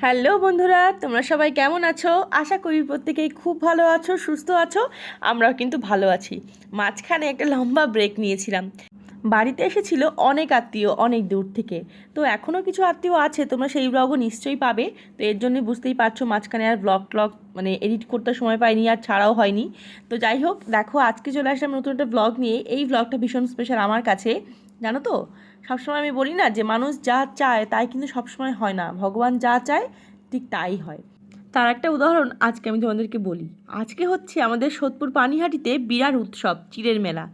Hello বন্ধুরা, তোমরা সবাই কেমন আছো? আশা করি প্রত্যেকেই খুব ভালো আছো, সুস্থ আছো। আমরাও কিন্তু ভালো আছি। মাঝখানে একটা লম্বা ব্রেক নিয়েছিলাম। বাড়িতে এসেছিল অনেক আত্মীয় অনেক দূর থেকে। তো এখনও কিছু আত্মীয় আছে, তোমরা সেই ব্লগও নিশ্চয়ই পাবে। তো এর জন্যই বুঝতেই পারছো মাঝখানে আর ব্লগ মানে এডিট করতে সময় পাইনি, আর ছাড়াও হয়নি। তো যাই হোক, দেখো আজকে চলে আসলাম নতুন একটা ব্লগ নিয়ে। এই ব্লগটা ভীষণ স্পেশাল আমার কাছে, জানো তো। সবসময় আমি বলি না যে মানুষ যা চায় তাই কিন্তু সবসময় হয় না, ভগবান যা চায় ঠিক তাই হয়। তার একটা উদাহরণ আজকে আমি তোমাদেরকে বলি। আজকে হচ্ছে আমাদের সোদপুর পানিহাটিতে বিরাট উৎসব, চিড়ের মেলা।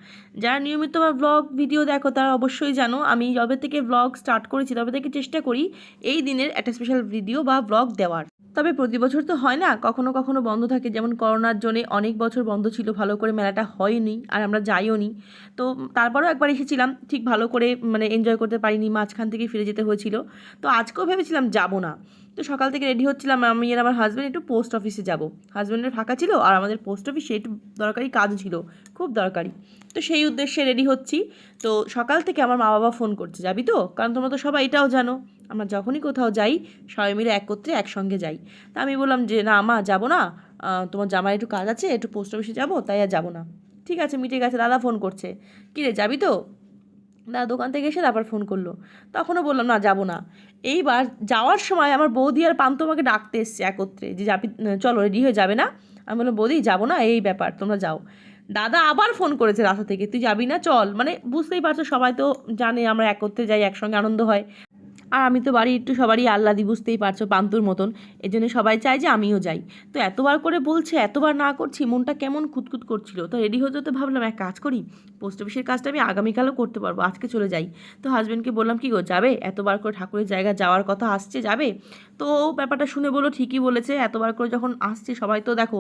যারা নিয়মিত আমার ব্লগ ভিডিও দেখো তারা অবশ্যই জানো, আমি যবে থেকে ব্লগ স্টার্ট করেছি তবে থেকে চেষ্টা করি এই দিনের একটা স্পেশাল ভিডিও বা ব্লগ দেওয়ার। তবে প্রতি বছর তো হয় না, কখনো কখনো বন্ধ থাকে, যেমন করোনার জন্যে অনেক বছর বন্ধ ছিল, ভালো করে মেলাটা হয়নি আর আমরা যাইও নি। তো তারপরেও একবার এসেছিলাম, ঠিক ভালো করে মানে এনজয় করতে পারিনি, মাঝখান থেকে ফিরে যেতে হয়েছিল। তো আজকেও ভেবেছিলাম যাবো না। তো সকাল থেকে রেডি হচ্ছিলাম, আমি আর আমার হাজব্যান্ড একটু পোস্ট অফিসে যাব। হাজব্যান্ডের ফাঁকা ছিল আর আমাদের পোস্ট অফিসে একটু দরকারি কাজ ছিল, খুব দরকারি। তো সেই উদ্দেশ্যে রেডি হচ্ছি। তো সকাল থেকে আমার মা বাবা ফোন করছে, যাবি তো? কারণ তোমরা তো সবাই এটাও জানো, আমরা যখনই কোথাও যাই সবাই মিলে একত্রে একসঙ্গে যাই। তা আমি বললাম যে না মা, যাবো না, তোমার জামার একটু কাজ আছে, একটু পোস্ট অফিসে যাবো, তাই আর যাবো না। ঠিক আছে, মিটে গেছে। দাদা ফোন করছে, কী রে যাবি তো? দাদা দোকান থেকে এসে তারপর ফোন করলো। তখনও বললাম না, যাবো না। এইবার যাওয়ার সময় আমার বৌদি আর পান্ত আমাকে ডাকতে এসছে একত্রে, যে যাবি, চলো রেডি হয়ে যাবে না? আমি বললাম বৌদি যাবো না, এই ব্যাপার, তোমরা যাও। দাদা আবার ফোন করেছে রাস্তা থেকে, তুই যাবি না, চল। মানে বুঝতেই পারছো, সবাই তো জানে আমরা একত্রে যাই, একসঙ্গে আনন্দ হয়। আর আমি তো বাড়ি একটু সবারই আহ্লাদি, বুঝতেই পারছো, পান্তুর মতন। এই জন্য সবাই চায় যে আমিও যাই। তো এতবার করে বলছে, এতবার না করছি, মনটা কেমন খুঁতখুত করছিল। তো রেডি হতে হতে ভাবলাম এক কাজ করি, পোস্ট অফিসের কাজটা আমি আগামীকালও করতে পারবো, আজকে চলে যাই। তো হাজব্যান্ডকে বললাম, কি গো যাবে? এতবার করে ঠাকুরের জায়গা যাওয়ার কথা আসছে, যাবে? তো ব্যাপারটা শুনে বলো ঠিকই বলেছে, এতবার করে যখন আসছে সবাই তো দেখো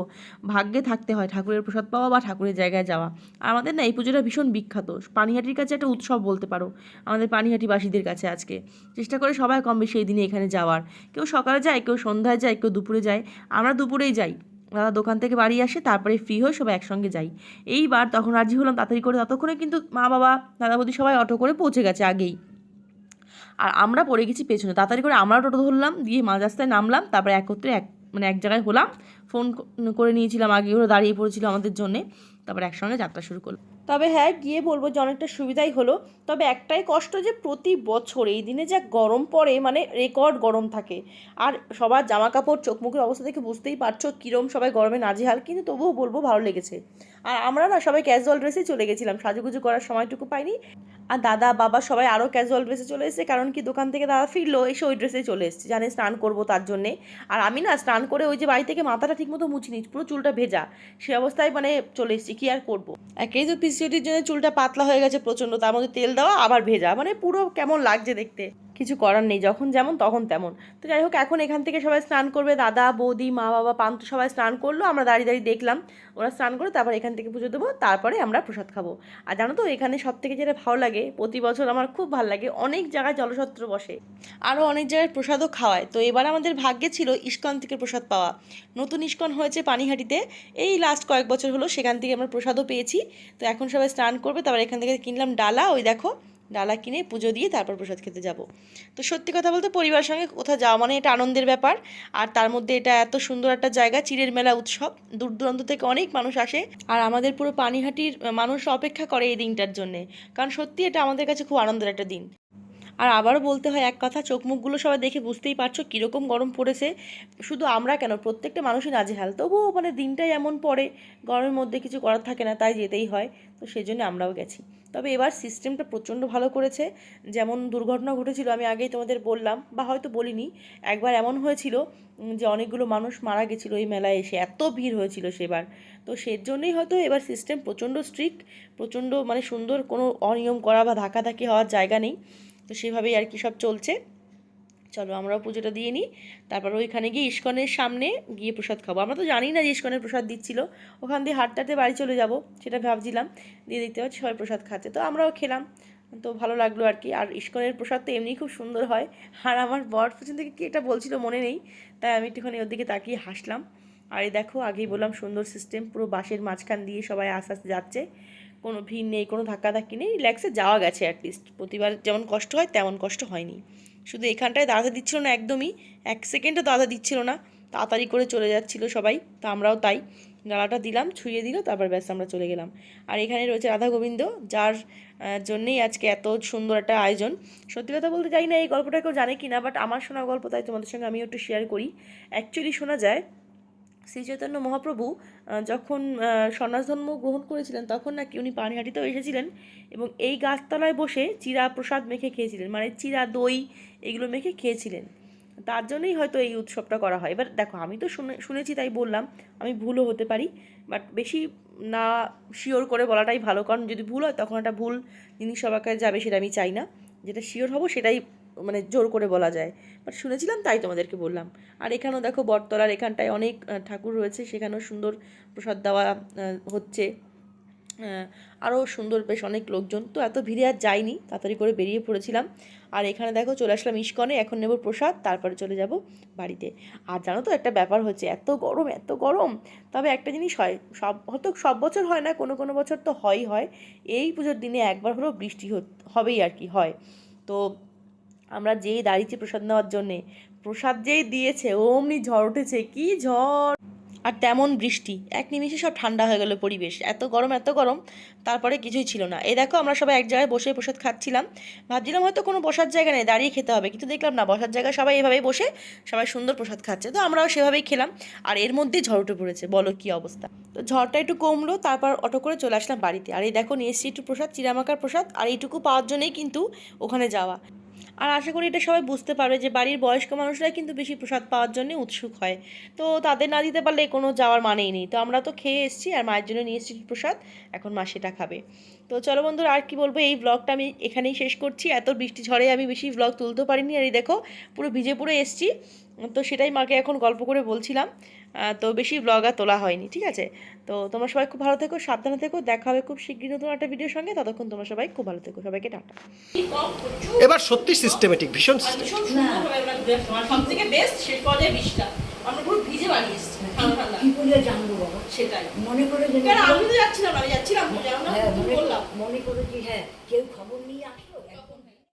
ভাগ্যে থাকতে হয় ঠাকুরের প্রসাদ পাওয়া বা ঠাকুরের জায়গায় যাওয়া। আর আমাদের না এই পুজোটা ভীষণ বিখ্যাত, পানিহাটির কাছে একটা উৎসব বলতে পারো আমাদের পানিহাটিবাসীদের কাছে। আজকে চেষ্টা করে সবাই কম বেশি এই দিনে এখানে যাওয়ার। কেউ সকালে যায়, কেউ সন্ধ্যায় যায়, কেউ দুপুরে যায়। আমরা দুপুরেই যাই। দাদা দোকান থেকে বাড়ি আসে, তারপরে ফ্রি হয়ে সবাই একসঙ্গে যাই। এইবার তখন রাজি হলাম তাড়াতাড়ি করে, ততক্ষণে কিন্তু মা বাবা দাদা বৌদি সবাই অটো করে পৌঁছে গেছে আগেই। আর আমরা পড়ে গেছি পেছনে। তাড়াতাড়ি করে আমরা টোটো ধরলাম, দিয়ে মাঝ রাস্তায় নামলাম, তারপরে একত্রে মানে এক জায়গায় হলাম। ফোন করে নিয়েছিলাম আগে, ওরা দাঁড়িয়ে পড়েছিল আমাদের জন্যে। তারপর একসঙ্গে যাত্রা শুরু করলাম। তবে হ্যাঁ, গিয়ে বলবো যে অনেকটা সুবিধাই হলো। তবে একটাই কষ্ট, যে প্রতি বছর এই দিনে যা গরম পড়ে, মানে রেকর্ড গরম থাকে। আর সবার জামা কাপড় চোখ মুখের অবস্থা দেখে বুঝতেই পারছো কীরম সবাই গরমে নাজেহাল, কিন্তু তবুও বলবো ভালো লেগেছে। আর আমরা না সবাই ক্যাজুয়াল ড্রেসেই চলে গেছিলাম, সাজুগুজু করার সময়টুকু পাইনি। আর দাদা বাবা সবাই আরও ক্যাজুয়াল ড্রেসে চলে এসেছে, কারণ কি দোকান থেকে দাদা ফিরলো এসে ওই ড্রেসেই চলে এসেছে, জানে স্নান করবো তার জন্যে। আর আমি না স্নান করে ওই যে বাড়ি থেকে মাথাটা ঠিকমতো মুছিনি, পুরো চুলটা ভেজা, সে অবস্থায় মানে চলে এসেছি, কী আর করবো। একেই তো পিসিওডির জন্য চুলটা পাতলা হয়ে গেছে প্রচণ্ড, তার মধ্যে তেল দেওয়া আবার ভেজা, মানে পুরো কেমন লাগছে দেখতে। কিছু করার নেই, যখন যেমন তখন তেমন। তো যাই হোক, এখন এখান থেকে সবাই স্নান করবে, দাদা বৌদি মা বাবা পান্ত সবাই স্নান করলো, আমরা দাঁড়িয়ে দাঁড়িয়ে দেখলাম ওরা স্নান করে, তারপর এখান থেকে পুজো দেবো, তারপরে আমরা প্রসাদ খাবো। আর জানো তো এখানে সব থেকে যেটা ভালো লাগে, প্রতি বছর আমার খুব ভালো লাগে, অনেক জায়গায় জলসত্র বসে, আরও অনেক জায়গায় প্রসাদও খাওয়ায়। তো এবার আমাদের ভাগ্যে ছিল ইস্কন থেকে প্রসাদ পাওয়া। নতুন ইস্কন হয়েছে পানিহাটিতে, এই লাস্ট কয়েক বছর হলো, সেখান থেকে আমরা প্রসাদও পেয়েছি। তো এখন সবাই স্নান করবে, তারপর এখান থেকে কিনলাম ডালা, ওই দেখো ডালা কিনে পুজো দিয়ে তারপর প্রসাদ খেতে যাব। তো সত্যি কথা বলতে পরিবারের সঙ্গে কোথাও যাওয়া মানে এটা আনন্দের ব্যাপার। আর তার মধ্যে এটা এত সুন্দর একটা জায়গা, চিড়ের মেলা উৎসব, দূর দূরান্ত থেকে অনেক মানুষ আসে। আর আমাদের পুরো পানিহাটির মানুষ অপেক্ষা করে এই দিনটার জন্যে, কারণ সত্যি এটা আমাদের কাছে খুব আনন্দের একটা দিন। আর আবারও বলতে হয় এক কথা, চোখ মুখগুলো সবাই দেখে বুঝতেই পারছো কীরকম গরম পড়েছে। শুধু আমরা কেন, প্রত্যেকটা মানুষই নাজেহাল, তবুও মানে দিনটাই এমন পড়ে, গরমের মধ্যে কিছু করার থাকে না, তাই যেতেই হয়। তো সেই জন্য আমরাও গেছি। তবে এবার সিস্টেমটা প্রচণ্ড ভালো করেছে। যেমন দুর্ঘটনা ঘটেছিল আমি আগেই তোমাদের বললাম, বা হয়তো বলিনি, একবার এমন হয়েছিল যে অনেকগুলো মানুষ মারা গেছিলো এই মেলায় এসে, এত ভিড় হয়েছিল সেবার। তো সেই জন্যই হয়তো এবার সিস্টেম প্রচণ্ড স্ট্রিক্ট, প্রচণ্ড মানে সুন্দর, কোনো অনিয়ম করা বা ধাক্কাধাক্কি হওয়ার জায়গা নেই। তো সেভাবেই আর কি সব চলছে। চলো আমরাও পুজোটা দিয়ে নিই, তারপর ওইখানে গিয়ে ইস্কনের সামনে গিয়ে প্রসাদ খাবো। আমরা তো জানি না যে ইস্কনের প্রসাদ দিচ্ছিল, ওখান দিয়ে হাঁটতে বাড়ি চলে যাব সেটা ভাবছিলাম, দিয়ে দেখতে পাচ্ছি সবাই প্রসাদ খাচ্ছে, তো আমরাও খেলাম। তো ভালো লাগলো আর কি। আর ইস্কনের প্রসাদ তো এমনিই খুব সুন্দর হয়। আর আমার বর পেছন থেকে কি এটা বলছিল মনে নেই, তাই আমি একটুখানি ওর দিকে তাকিয়ে হাসলাম। আর এই দেখো, আগেই বললাম সুন্দর সিস্টেম, পুরো বাঁশের মাঝখান দিয়ে সবাই আস্তে আস্তে যাচ্ছে। কোনো ভিড় নেই, কোনো ধাক্কাধাক্কি নেই, রিল্যাক্সে যাওয়া গেছে অ্যাটলিস্ট। প্রতিবার যেমন কষ্ট হয় তেমন কষ্ট হয়নি। শুধু এখানটায় দাঁড়াতে দিচ্ছিল না একদমই, 1 সেকেন্ডও দাঁড়াতে দিচ্ছিল না, তাড়াতাড়ি করে চলে যাচ্ছিলো সবাই, তো আমরাও তাই। গালাটা দিলাম, ছুঁয়ে দিল, তারপর ব্যাস আমরা চলে গেলাম। আর এখানে রয়েছে রাধা গোবিন্দ, যার জন্যেই আজকে এত সুন্দর একটা আয়োজন। সত্যি কথা বলতে চাই না এই গল্পটা কেউ জানে কি না, বাট আমার শোনা গল্প, তাই তোমাদের সঙ্গে আমিও একটু শেয়ার করি। অ্যাকচুয়ালি শোনা যায় শ্রী চৈতন্য মহাপ্রভু যখন সন্ন্যাস ধর্ম গ্রহণ করেছিলেন তখন নাকি উনি পানিহাটিতেও এসেছিলেন এবং এই গাছতলায় বসে চিরা প্রসাদ মেখে খেয়েছিলেন, মানে চিরা দই এগুলো মেখে খেয়েছিলেন। তার জন্যই হয়তো এই উৎসবটা করা হয়। এবার দেখো, আমি তো শুনেছি তাই বললাম, আমি ভুলও হতে পারি, বাট বেশি না শিওর করে বলাটাই ভালো, কারণ যদি ভুল হয় তখন একটা ভুল জিনিস সবার কাছে যাবে, সেটা আমি চাই না। যেটা শিওর হব সেটাই মানে জোর করে বলা যায়, বাট শুনেছিলাম তাই তোমাদেরকে বললাম। আর এখানেও দেখো বটতলার এখানটায় অনেক ঠাকুর রয়েছে, সেখানেও সুন্দর প্রসাদ দেওয়া হচ্ছে। আরও সুন্দর বেশ অনেক লোকজন, তো এত ভিড়ে আর যাইনি, তাড়াতাড়ি করে বেরিয়ে পড়েছিলাম। আর এখানে দেখো চলে আসলাম ইস্কনে, এখন নেব প্রসাদ, তারপরে চলে যাব বাড়িতে। আর জানো তো একটা ব্যাপার হচ্ছে, এত গরম এত গরম, তবে একটা জিনিস হয়, হয়তো সব বছর হয় না, কোনো কোনো বছর তো হয়ই হয়, এই পুজোর দিনে একবার হলেও বৃষ্টি হবেই আর কি হয়। তো আমরা যেই দাঁড়িয়েছি প্রসাদ নেওয়ার জন্যে, প্রসাদ যেই দিয়েছে অমনি ঝড় উঠেছে, কি ঝড় আর তেমন বৃষ্টি, এক নিমিষে সব ঠান্ডা হয়ে গেল পরিবেশ। এত গরম এত গরম, তারপরে কিছুই ছিল না। এই দেখো আমরা সবাই এক জায়গায় বসে প্রসাদ খাচ্ছিলাম, ভাবছিলাম হয়তো কোনো বসার জায়গা নেই, দাঁড়িয়ে খেতে হবে, কিন্তু দেখলাম না, বসার জায়গায় সবাই এভাবেই বসে সবাই সুন্দর প্রসাদ খাচ্ছে, তো আমরাও সেভাবেই খেলাম। আর এর মধ্যেই ঝড় উঠে পড়েছে, বলো কী অবস্থা। তো ঝড়টা একটু কমলো, তারপর অটো করে চলে আসলাম বাড়িতে। আর এই দেখো নিয়ে এসেছি একটু প্রসাদ, চিরামাকার প্রসাদ, আর এইটুকু পাওয়ার জন্যই কিন্তু ওখানে যাওয়া। আর আশা করি এটা সবাই বুঝতে পারবে যে বাড়ির বয়স্ক মানুষরাই কিন্তু বেশি প্রসাদ পাওয়ার জন্য উৎসুক হয়, তো তাদের না দিতে পারলে কোনো যাওয়ার মানেই নেই। তো আমরা তো খেয়ে এসেছি, আর মায়ের জন্য নিয়ে এসেছি প্রসাদ, এখন মা সেটা খাবে। তো চলো বন্ধুরা, আর কি বলবো, এই ব্লগটা আমি এখানেই শেষ করছি। এত বৃষ্টি ঝড়ে আমি বেশি ব্লগ তুলতে পারিনি, আর এই দেখো পুরো ভিজে পুরো এসেছি, তো সেটাই মাকে এখন গল্প করে বলছিলাম। তো বেশি ব্লগ আর তোলা হয়নি, ঠিক আছে। তো তোমরা সবাই খুব ভালো থেকো, সাবধানে থেকো, দেখা হবে খুব শীঘ্রই নতুন একটা ভিডিওর সঙ্গে। ততক্ষণ তোমরা সবাই খুব ভালো থেকো, সবাইকে টাটা। এবার সত্যি সিস্টেমেটিক, ভীষণ সব থেকে বেস্ট শেষ পর্যায়ে বৃষ্টিটা আমরা পুরো ভিজে বানিয়ে এসেছি, ঠান্ডা ঠান্ডা। কি করে জানবো বাবা? সেটাই মনে করে আমি তো যাচ্ছিলাম, আমি যাচ্ছিলাম মনে করে যে হ্যাঁ কেউ খবর নিয়ে আসে।